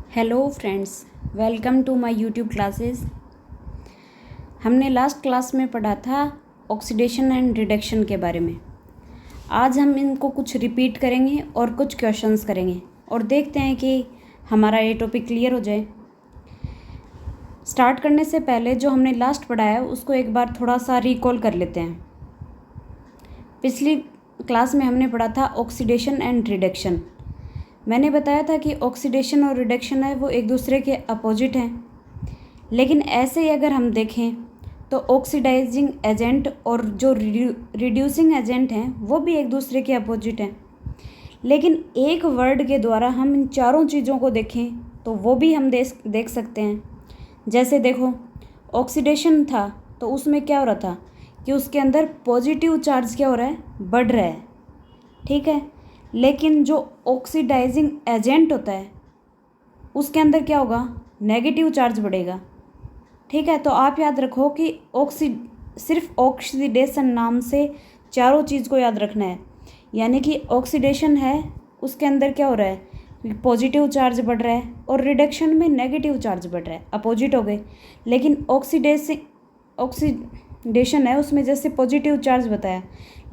Hello friends, welcome to my YouTube classes. हमने last class में पढ़ा था ऑक्सीडेशन एंड रिडक्शन के बारे में। आज हम इनको कुछ रिपीट करेंगे और कुछ क्वेश्चंस करेंगे और देखते हैं कि हमारा ये टॉपिक क्लियर हो जाए। स्टार्ट करने से पहले जो हमने लास्ट पढ़ा है उसको एक बार थोड़ा सा रिकॉल कर लेते हैं। पिछली क्लास में हमने पढ़ा था ऑक्सीडेशन एंड रिडक्शन। मैंने बताया था कि ऑक्सीडेशन और रिडक्शन है वो एक दूसरे के अपोजिट हैं, लेकिन ऐसे ही अगर हम देखें तो ऑक्सीडाइजिंग एजेंट और जो रिड्यूसिंग एजेंट हैं वो भी एक दूसरे के अपोजिट हैं। लेकिन एक वर्ड के द्वारा हम इन चारों चीज़ों को देखें तो वो भी हम देख सकते हैं। जैसे देखो, ऑक्सीडेशन था तो उसमें क्या हो रहा था कि उसके अंदर पॉजिटिव चार्ज क्या हो रहा है, बढ़ रहा है, ठीक है। लेकिन जो ऑक्सीडाइजिंग एजेंट होता है उसके अंदर क्या होगा, नेगेटिव चार्ज बढ़ेगा, ठीक है। तो आप याद रखो कि सिर्फ ऑक्सीडेशन नाम से चारों चीज़ को याद रखना है। यानी कि ऑक्सीडेशन है उसके अंदर क्या हो रहा है, पॉजिटिव चार्ज बढ़ रहा है, और रिडक्शन में नेगेटिव चार्ज बढ़ रहा है, अपोजिट हो गए। लेकिन ऑक्सीडेशन है उसमें जैसे पॉजिटिव चार्ज बताया,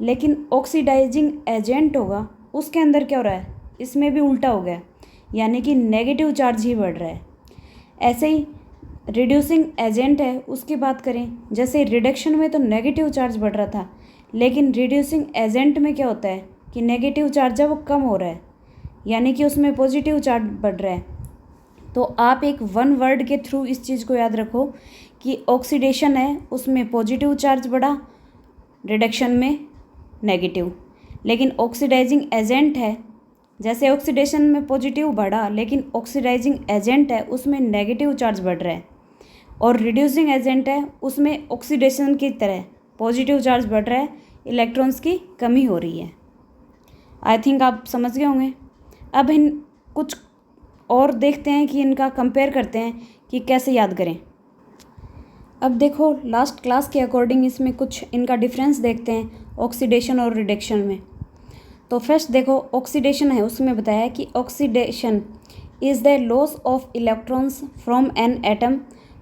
लेकिन ऑक्सीडाइजिंग एजेंट होगा उसके अंदर क्या हो रहा है, इसमें भी उल्टा हो गया, यानी कि नेगेटिव चार्ज ही बढ़ रहा है। ऐसे ही रिड्यूसिंग एजेंट है उसकी बात करें, जैसे रिडक्शन में तो नेगेटिव चार्ज बढ़ रहा था, लेकिन रिड्यूसिंग एजेंट में क्या होता है कि नेगेटिव चार्ज है वो कम हो रहा है, यानी कि उसमें पॉजिटिव चार्ज बढ़ रहा है। तो आप एक वन वर्ड के थ्रू इस चीज़ को याद रखो कि ऑक्सीडेशन है उसमें पॉजिटिव चार्ज बढ़ा, रिडक्शन में नेगेटिव। लेकिन ऑक्सीडाइजिंग एजेंट है, जैसे ऑक्सीडेशन में पॉजिटिव बढ़ा लेकिन ऑक्सीडाइजिंग एजेंट है उसमें नेगेटिव चार्ज बढ़ रहा है, और रिड्यूसिंग एजेंट है उसमें ऑक्सीडेशन की तरह पॉजिटिव चार्ज बढ़ रहा है, इलेक्ट्रॉन्स की कमी हो रही है। आई थिंक आप समझ गए होंगे। अब इन कुछ और देखते हैं कि इनका कंपेयर करते हैं कि कैसे याद करें। अब देखो, लास्ट क्लास के अकॉर्डिंग इसमें कुछ इनका डिफरेंस देखते हैं ऑक्सीडेशन और रिडक्शन में। तो फर्स्ट देखो, ऑक्सीडेशन है उसमें बताया कि oxidation is the loss of electrons from an atom,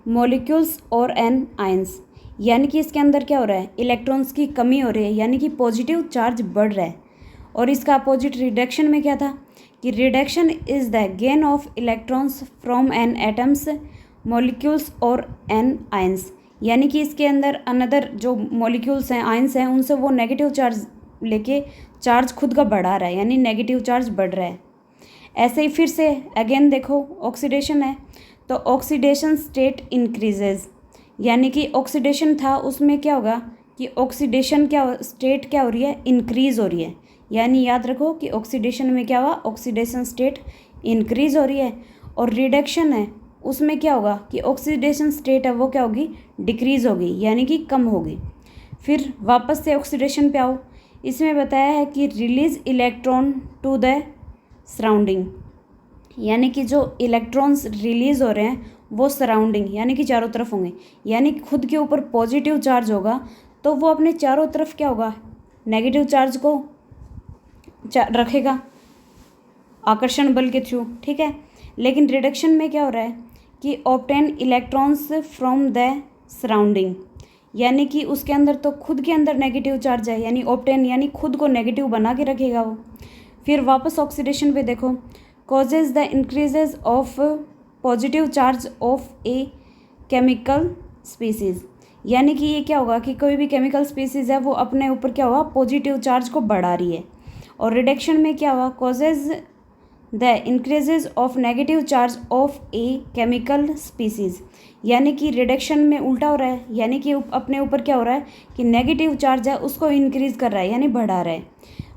molecules और एन आयंस। यानी कि इसके अंदर क्या हो रहा है, इलेक्ट्रॉन्स की कमी हो रही है, यानी कि पॉजिटिव चार्ज बढ़ रहा है। और इसका अपोजिट रिडक्शन में क्या था कि reduction is the gain of electrons from an atoms, molecules और एन आयंस। यानी कि इसके अंदर अनदर जो मॉलिक्यूल्स हैं, आयंस हैं, उनसे वो नेगेटिव चार्ज लेके चार्ज खुद का बढ़ा रहा है, यानी नेगेटिव चार्ज बढ़ रहा है। ऐसे ही फिर से अगेन देखो, ऑक्सीडेशन है तो ऑक्सीडेशन स्टेट इंक्रीजेज, यानी कि ऑक्सीडेशन था उसमें क्या होगा कि ऑक्सीडेशन क्या स्टेट क्या हो रही है, इंक्रीज हो रही है। यानी याद रखो कि ऑक्सीडेशन में क्या हुआ, ऑक्सीडेशन स्टेट इंक्रीज हो रही है। और रिडक्शन है उसमें क्या होगा कि ऑक्सीडेशन स्टेट है वो क्या होगी, डिक्रीज होगी, यानी कि कम होगी। फिर वापस से ऑक्सीडेशन पे आओ, इसमें बताया है कि release electron to the surrounding, यानी कि जो इलेक्ट्रॉन्स रिलीज हो रहे हैं वो सराउंडिंग यानी कि चारों तरफ होंगे। यानी खुद के ऊपर पॉजिटिव चार्ज होगा तो वो अपने चारों तरफ क्या होगा, नेगेटिव चार्ज को रखेगा आकर्षण बल के थ्रू, ठीक है। लेकिन रिडक्शन में क्या हो रहा है कि obtain electrons from the surrounding, यानी कि उसके अंदर तो खुद के अंदर नेगेटिव चार्ज है, यानी ऑब्टेन यानी खुद को नेगेटिव बना के रखेगा वो। फिर वापस ऑक्सीडेशन पे देखो, causes the increases of positive charge of a chemical species. यानी कि ये क्या होगा कि कोई भी केमिकल स्पीसीज है वो अपने ऊपर क्या हुआ, पॉजिटिव चार्ज को बढ़ा रही है। और रिडक्शन में क्या हुआ, causes the increases of negative charge of a chemical species. यानी कि रिडक्शन में उल्टा हो रहा है, यानी कि अपने ऊपर क्या हो रहा है कि नेगेटिव चार्ज है उसको इंक्रीज कर रहा है, यानी बढ़ा रहा है।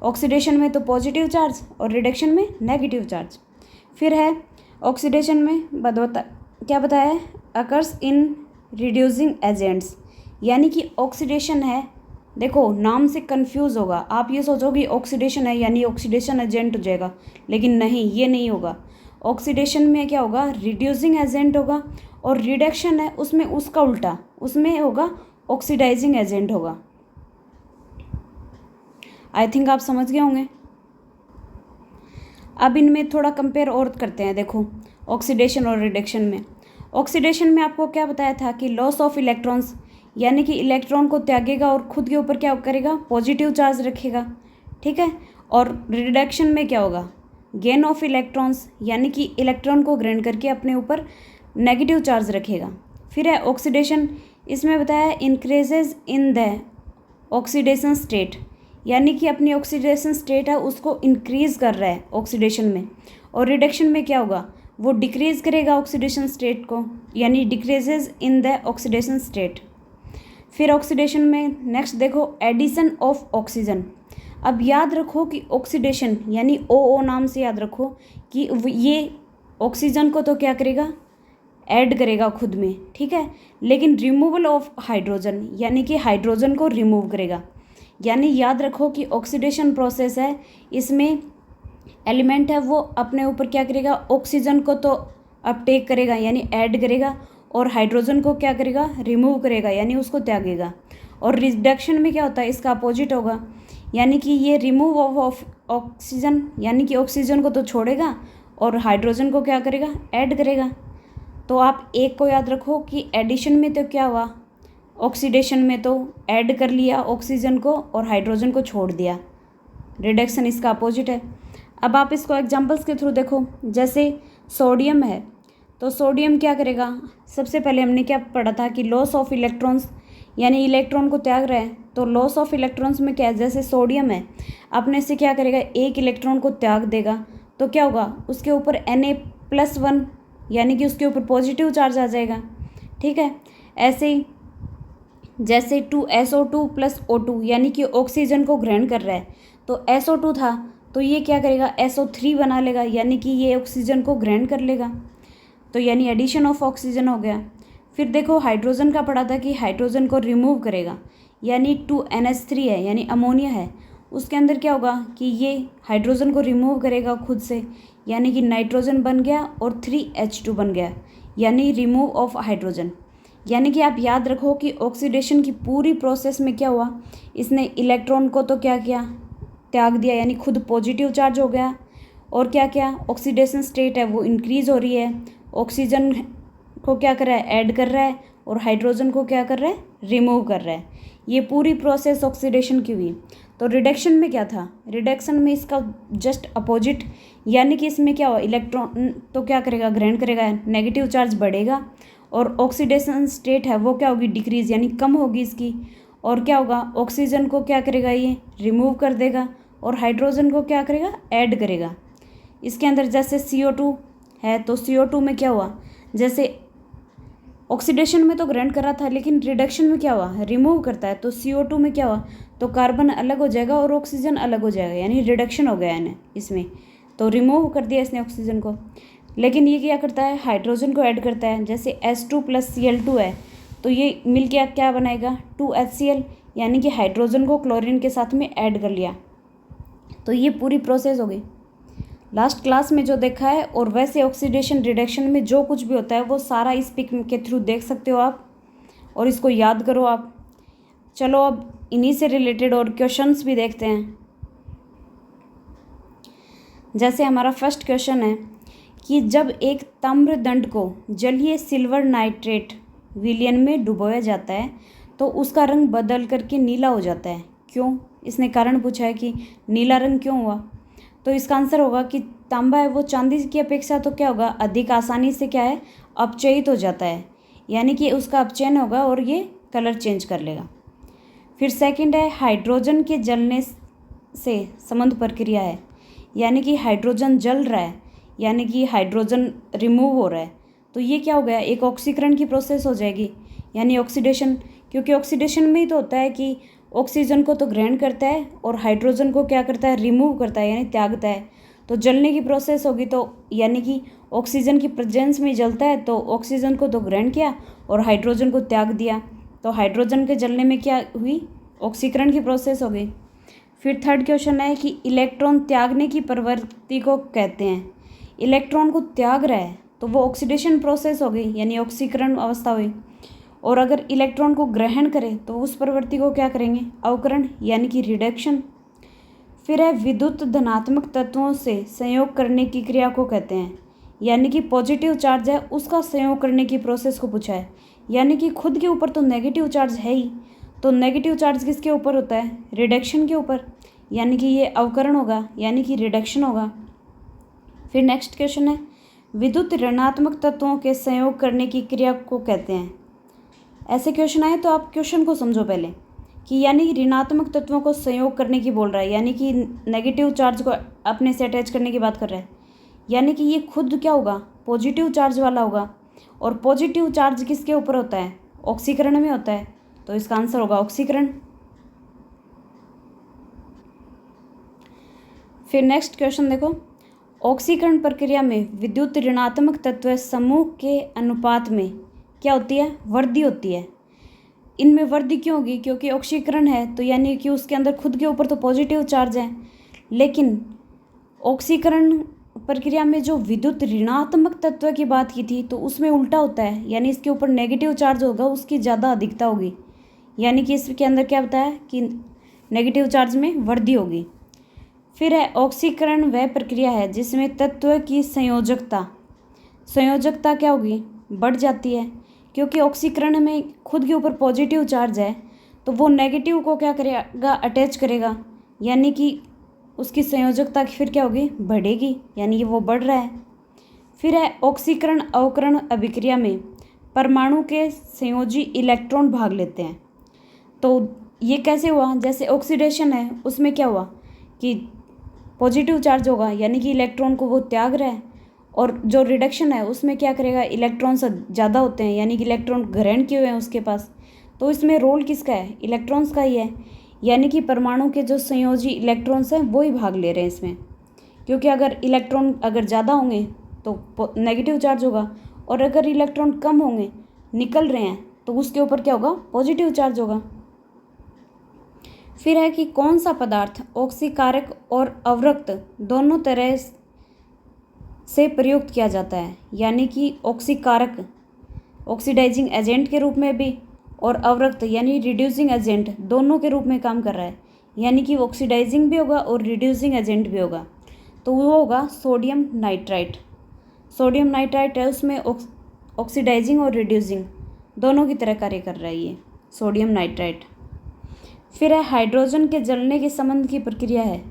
ऑक्सीडेशन में तो पॉजिटिव चार्ज और रिडक्शन में नेगेटिव चार्ज। फिर है ऑक्सीडेशन में क्या बताया है, अकर्स इन रिड्यूसिंग एजेंट्स। यानी कि ऑक्सीडेशन है, देखो नाम से कंफ्यूज होगा, आप ये सोचोगे ऑक्सीडेशन है यानी ऑक्सीडेशन एजेंट हो जाएगा, लेकिन नहीं, ये नहीं होगा। ऑक्सीडेशन में क्या होगा, रिड्यूसिंग एजेंट होगा, और रिडक्शन है उसमें उसका उल्टा, उसमें होगा ऑक्सीडाइजिंग एजेंट होगा। आई थिंक आप समझ गए होंगे। अब इनमें थोड़ा कंपेयर और करते हैं। देखो, ऑक्सीडेशन और रिडक्शन में। ऑक्सीडेशन में आपको क्या बताया था कि लॉस ऑफ इलेक्ट्रॉन्स, यानी कि इलेक्ट्रॉन को त्यागेगा और खुद के ऊपर क्या करेगा, पॉजिटिव चार्ज रखेगा, ठीक है। और रिडक्शन में क्या होगा, गेन ऑफ इलेक्ट्रॉन्स, यानी कि इलेक्ट्रॉन को ग्रहण करके अपने ऊपर नेगेटिव चार्ज रखेगा। फिर है ऑक्सीडेशन, इसमें बताया increases in the oxidation state, यानी कि अपनी ऑक्सीडेशन स्टेट है उसको इंक्रीज कर रहा है ऑक्सीडेशन में। और रिडक्शन में क्या होगा, वो डिक्रीज करेगा ऑक्सीडेशन स्टेट को, यानी decreases in the oxidation state. फिर ऑक्सीडेशन में नेक्स्ट देखो एडिशन ऑफ ऑक्सीजन। अब याद रखो कि ऑक्सीडेशन यानी ओ नाम से याद रखो कि ये ऑक्सीजन को तो क्या करेगा, ऐड करेगा खुद में, ठीक है, लेकिन रिमूवल ऑफ हाइड्रोजन, यानी कि हाइड्रोजन को रिमूव करेगा। यानी याद रखो कि ऑक्सीडेशन प्रोसेस है, इसमें एलिमेंट है वो अपने ऊपर क्या करेगा, ऑक्सीजन को तो अपटेक करेगा यानी ऐड करेगा, और हाइड्रोजन को क्या करेगा, रिमूव करेगा यानी उसको त्यागेगा। और रिडक्शन में क्या होता है, इसका अपोजिट होगा, यानी कि ये रिमूव ऑफ ऑक्सीजन, यानी कि ऑक्सीजन को तो छोड़ेगा और हाइड्रोजन को क्या करेगा, ऐड करेगा। तो आप एक को याद रखो कि एडिशन में तो क्या हुआ, ऑक्सीडेशन में तो ऐड कर लिया ऑक्सीजन को और हाइड्रोजन को छोड़ दिया। रिडक्शन इसका अपोजिट है। अब आप इसको एग्जांपल्स के थ्रू देखो, जैसे सोडियम है, तो सोडियम क्या करेगा, सबसे पहले हमने क्या पढ़ा था कि लॉस ऑफ इलेक्ट्रॉन्स, यानी इलेक्ट्रॉन को त्याग रहा है, तो लॉस ऑफ इलेक्ट्रॉन्स में क्या है, जैसे सोडियम है अपने से क्या करेगा, एक इलेक्ट्रॉन को त्याग देगा, तो क्या होगा, उसके ऊपर Na+1 यानी कि उसके ऊपर पॉजिटिव चार्ज आ जाएगा, ठीक है। ऐसे ही जैसे 2SO2 + O2 यानी कि ऑक्सीजन को ग्रहण कर रहा है, तो SO2 था तो ये क्या करेगा, SO3 बना लेगा, यानी कि ये ऑक्सीजन को ग्रहण कर लेगा, तो यानी एडिशन ऑफ ऑक्सीजन हो गया। फिर देखो हाइड्रोजन का पढ़ा था कि हाइड्रोजन को रिमूव करेगा, यानी 2NH3 है यानी अमोनिया है, उसके अंदर क्या होगा कि ये हाइड्रोजन को रिमूव करेगा खुद से, यानी कि नाइट्रोजन बन गया और 3H2 बन गया, यानी रिमूव ऑफ हाइड्रोजन। यानी कि आप याद रखो कि ऑक्सीडेशन की पूरी प्रोसेस में क्या हुआ, इसने इलेक्ट्रॉन को तो क्या किया, त्याग दिया, यानी खुद पॉजिटिव चार्ज हो गया, और क्या क्या ऑक्सीडेशन स्टेट है वो इंक्रीज़ हो रही है, ऑक्सीजन को क्या कर रहा है, ऐड कर रहा है, और हाइड्रोजन को क्या कर रहा है, रिमूव कर रहा है। ये पूरी प्रोसेस ऑक्सीडेशन की हुई। तो रिडक्शन में क्या था, रिडक्शन में इसका जस्ट अपोजिट, यानी कि इसमें क्या हुआ, इलेक्ट्रॉन तो क्या करेगा, ग्रहण करेगा, नेगेटिव चार्ज बढ़ेगा, और ऑक्सीडेशन स्टेट है वो क्या होगी, डिक्रीज यानी कम होगी इसकी, और क्या होगा, ऑक्सीजन को क्या करेगा, ये रिमूव कर देगा, और हाइड्रोजन को क्या करेगा, ऐड करेगा। इसके अंदर जैसे CO2 है, तो CO2 में क्या हुआ, जैसे ऑक्सीडेशन में तो ग्रहण करा था, लेकिन रिडक्शन में क्या हुआ, रिमूव करता है, तो CO2 में क्या हुआ, तो कार्बन अलग हो जाएगा और ऑक्सीजन अलग हो जाएगा, यानी रिडक्शन हो गया है इसमें, तो रिमूव कर दिया इसने ऑक्सीजन को। लेकिन ये क्या करता है, हाइड्रोजन को ऐड करता है, जैसे H2 + Cl2 है, तो ये मिल के क्या बनाएगा, 2HCl, यानी कि हाइड्रोजन को क्लोरीन के साथ में ऐड कर लिया। तो ये पूरी प्रोसेस हो गई लास्ट क्लास में जो देखा है, और वैसे ऑक्सीडेशन रिडक्शन में जो कुछ भी होता है वो सारा इस पिक के थ्रू देख सकते हो आप, और इसको याद करो आप। चलो अब इन्हीं से रिलेटेड और क्वेश्चंस भी देखते हैं। जैसे हमारा फर्स्ट क्वेश्चन है कि जब एक ताम्र दंड को जलीय सिल्वर नाइट्रेट विलयन में डुबोया जाता है तो उसका रंग बदल करके नीला हो जाता है, क्यों? इसने कारण पूछा है कि नीला रंग क्यों हुआ। तो इसका आंसर होगा कि तांबा है वो चांदी की अपेक्षा तो क्या होगा, अधिक आसानी से क्या है, अपचयित हो जाता है, यानी कि उसका अपचयन होगा और ये कलर चेंज कर लेगा। फिर सेकंड है हाइड्रोजन के जलने से संबंध प्रक्रिया है, यानी कि हाइड्रोजन जल रहा है, यानी कि हाइड्रोजन रिमूव हो रहा है, तो ये क्या हो गया, एक ऑक्सीकरण की प्रोसेस हो जाएगी, यानी ऑक्सीडेशन, क्योंकि ऑक्सीडेशन में ही तो होता है कि ऑक्सीजन को तो ग्रहण करता है और हाइड्रोजन को क्या करता है, रिमूव करता है, यानी त्यागता है। तो जलने की प्रोसेस होगी, तो यानी कि ऑक्सीजन की प्रेजेंस में जलता है, तो ऑक्सीजन को तो ग्रहण किया और हाइड्रोजन को त्याग दिया, तो हाइड्रोजन के जलने में क्या हुई, ऑक्सीकरण की प्रोसेस हो गई। फिर थर्ड क्वेश्चन है कि इलेक्ट्रॉन त्यागने की प्रवृत्ति को कहते हैं। इलेक्ट्रॉन को त्याग रहा है तो वो ऑक्सीडेशन प्रोसेस हो गई, यानी ऑक्सीकरण अवस्था हुई, और अगर इलेक्ट्रॉन को ग्रहण करे तो उस प्रवृत्ति को क्या करेंगे, अवकरण, यानी कि रिडक्शन। फिर है विद्युत धनात्मक तत्वों से संयोग करने की क्रिया को कहते हैं, यानी कि पॉजिटिव चार्ज है उसका संयोग करने की प्रोसेस को पूछा है। यानी कि खुद के ऊपर तो नेगेटिव चार्ज है ही, तो नेगेटिव चार्ज किसके ऊपर होता है? रिडक्शन के ऊपर, यानी कि ये अवकरण होगा, यानी कि रिडक्शन होगा। फिर नेक्स्ट क्वेश्चन है, विद्युत ऋणात्मक तत्वों के संयोग करने की क्रिया को कहते हैं। ऐसे क्वेश्चन आए तो आप क्वेश्चन को समझो पहले कि यानी ऋणात्मक तत्वों को संयोग करने की बोल रहा है, यानी कि नेगेटिव चार्ज को अपने से अटैच करने की बात कर रहा है। यानी कि ये खुद क्या होगा? पॉजिटिव चार्ज वाला होगा। और पॉजिटिव चार्ज किसके ऊपर होता है? ऑक्सीकरण में होता है, तो इसका आंसर होगा ऑक्सीकरण। फिर नेक्स्ट क्वेश्चन देखो, ऑक्सीकरण प्रक्रिया में विद्युत ऋणात्मक तत्व समूह के अनुपात में क्या होती है? वृद्धि होती है। इनमें वृद्धि क्यों होगी? क्योंकि ऑक्सीकरण है, तो यानी कि उसके अंदर खुद के ऊपर तो पॉजिटिव चार्ज है, लेकिन ऑक्सीकरण प्रक्रिया में जो विद्युत ऋणात्मक तत्व की बात की थी तो उसमें उल्टा होता है, यानी इसके ऊपर नेगेटिव चार्ज होगा, उसकी ज़्यादा अधिकता होगी। यानी कि इसके अंदर क्या बताया कि नेगेटिव चार्ज में वृद्धि होगी। फिर है, ऑक्सीकरण वह प्रक्रिया है जिसमें तत्व की संयोजकता क्या होगी? बढ़ जाती है। क्योंकि ऑक्सीकरण में खुद के ऊपर पॉजिटिव चार्ज है, तो वो नेगेटिव को क्या करेगा? अटैच करेगा, यानी कि उसकी संयोजकता फिर क्या होगी? बढ़ेगी, यानी कि वो बढ़ रहा है। फिर है, ऑक्सीकरण अवकरण अभिक्रिया में परमाणु के संयोजी इलेक्ट्रॉन भाग लेते हैं। तो ये कैसे हुआ? जैसे ऑक्सीडेशन है उसमें क्या हुआ कि पॉजिटिव चार्ज होगा, यानी कि इलेक्ट्रॉन को वो त्याग रहा है। और जो रिडक्शन है उसमें क्या करेगा? इलेक्ट्रॉन से ज़्यादा होते हैं, यानी कि इलेक्ट्रॉन ग्रहण किए हुए हैं उसके पास। तो इसमें रोल किसका है? इलेक्ट्रॉन्स का ही है, यानी कि परमाणु के जो संयोजी इलेक्ट्रॉन्स हैं वो ही भाग ले रहे हैं इसमें। क्योंकि अगर इलेक्ट्रॉन जज़्यादा होंगे तो नेगेटिव चार्ज होगा, और अगर इलेक्ट्रॉन कम होंगे, निकल रहे हैं, तो उसके ऊपर क्या होगा? पॉजिटिव चार्ज होगा। फिर है कि कौन सा पदार्थ ऑक्सीकारक और अवरक्त दोनों तरह से प्रयुक्त किया जाता है? यानी कि ऑक्सीकारक ऑक्सीडाइजिंग एजेंट के रूप में भी, और अवरक्त यानी रिड्यूसिंग एजेंट दोनों के रूप में काम कर रहा है। यानी कि ऑक्सीडाइजिंग भी होगा और रिड्यूसिंग एजेंट भी होगा, तो वो होगा सोडियम नाइट्राइट। सोडियम नाइट्राइट है, उसमें ऑक्सीडाइजिंग और रिड्यूसिंग दोनों की तरह कार्य कर रहा है ये सोडियम नाइट्राइट। फिर है, हाइड्रोजन के जलने के संबंध की प्रक्रिया है।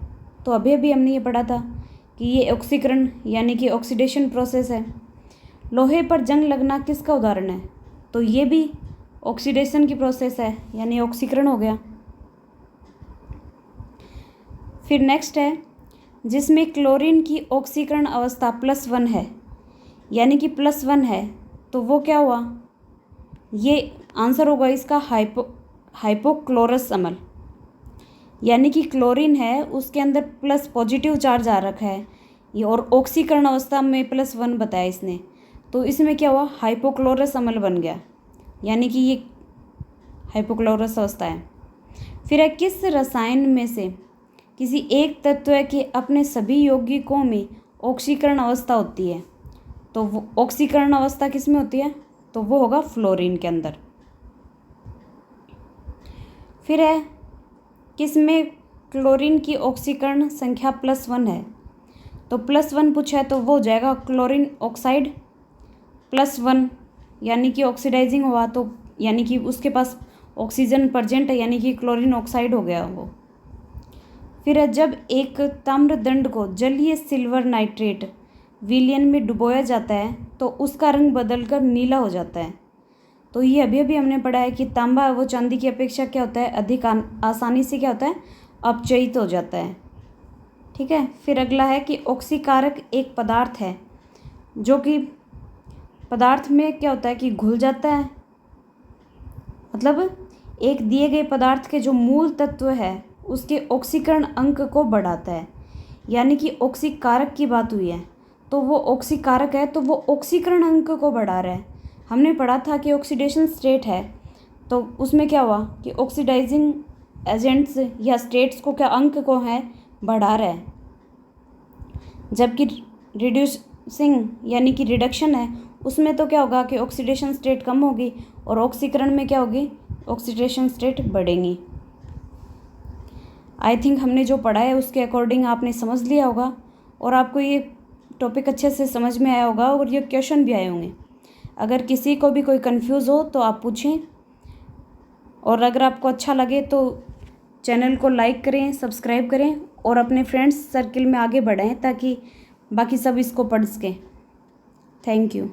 तो अभी अभी हमने ये पढ़ा था कि ये ऑक्सीकरण यानी कि ऑक्सीडेशन प्रोसेस है। लोहे पर जंग लगना किसका उदाहरण है? तो ये भी ऑक्सीडेशन की प्रोसेस है, यानी ऑक्सीकरण हो गया। फिर नेक्स्ट है, जिसमें क्लोरीन की ऑक्सीकरण अवस्था +1 है, यानी कि +1 है, तो वो क्या हुआ? ये आंसर होगा इसका हाइपोक्लोरस अम्ल। यानी कि क्लोरीन है उसके अंदर प्लस पॉजिटिव चार्ज आ रखा है ये, और ऑक्सीकरण अवस्था में +1 बताया इसने, तो इसमें क्या हुआ? हाइपोक्लोरस अम्ल बन गया, यानी कि ये हाइपोक्लोरस अवस्था है। फिर है, किस रसायन में से किसी एक तत्व के अपने सभी यौगिकों में ऑक्सीकरण अवस्था होती है? तो वो ऑक्सीकरण अवस्था किस में होती है? तो वो होगा फ्लोरीन के अंदर। फिर है, किसमें क्लोरीन की ऑक्सीकरण संख्या +1 है? तो +1 पूछा है तो वो हो जाएगा क्लोरीन ऑक्साइड +1, यानी कि ऑक्सीडाइजिंग हुआ, तो यानी कि उसके पास ऑक्सीजन प्रेजेंट है, यानी कि क्लोरीन ऑक्साइड हो गया वो। फिर है, जब एक ताम्रदंड को जलीय सिल्वर नाइट्रेट विलयन में डुबोया जाता है तो उसका रंग बदलकर नीला हो जाता है। तो ये अभी अभी हमने पढ़ा है कि तांबा वो चांदी की अपेक्षा क्या होता है? अधिक आसानी से क्या होता है? अपचयित हो जाता है। ठीक है। फिर अगला है कि ऑक्सीकारक एक पदार्थ है जो कि पदार्थ में क्या होता है कि घुल जाता है, मतलब एक दिए गए पदार्थ के जो मूल तत्व है उसके ऑक्सीकरण अंक को बढ़ाता है, यानी कि ऑक्सीकारक की बात हुई है तो वो ऑक्सीकारक है, तो वो ऑक्सीकरण अंक को बढ़ा रहा है। हमने पढ़ा था कि ऑक्सीडेशन स्टेट है तो उसमें क्या हुआ कि ऑक्सीडाइजिंग एजेंट्स या स्टेट्स को क्या अंक को है बढ़ा रहा है, जबकि रिड्यूसिंग यानी कि रिडक्शन है उसमें तो क्या होगा कि ऑक्सीडेशन स्टेट कम होगी और ऑक्सीकरण में क्या होगी? ऑक्सीडेशन स्टेट बढ़ेंगी। आई थिंक हमने जो पढ़ा है उसके अकॉर्डिंग आपने समझ लिया होगा और आपको ये टॉपिक अच्छे से समझ में आया होगा और ये क्वेश्चन भी आए होंगे। अगर किसी को भी कोई कंफ्यूज हो तो आप पूछें, और अगर आपको अच्छा लगे तो चैनल को लाइक करें, सब्सक्राइब करें और अपने फ्रेंड्स सर्किल में आगे बढ़ाएं ताकि बाकी सब इसको पढ़ सकें। Thank you.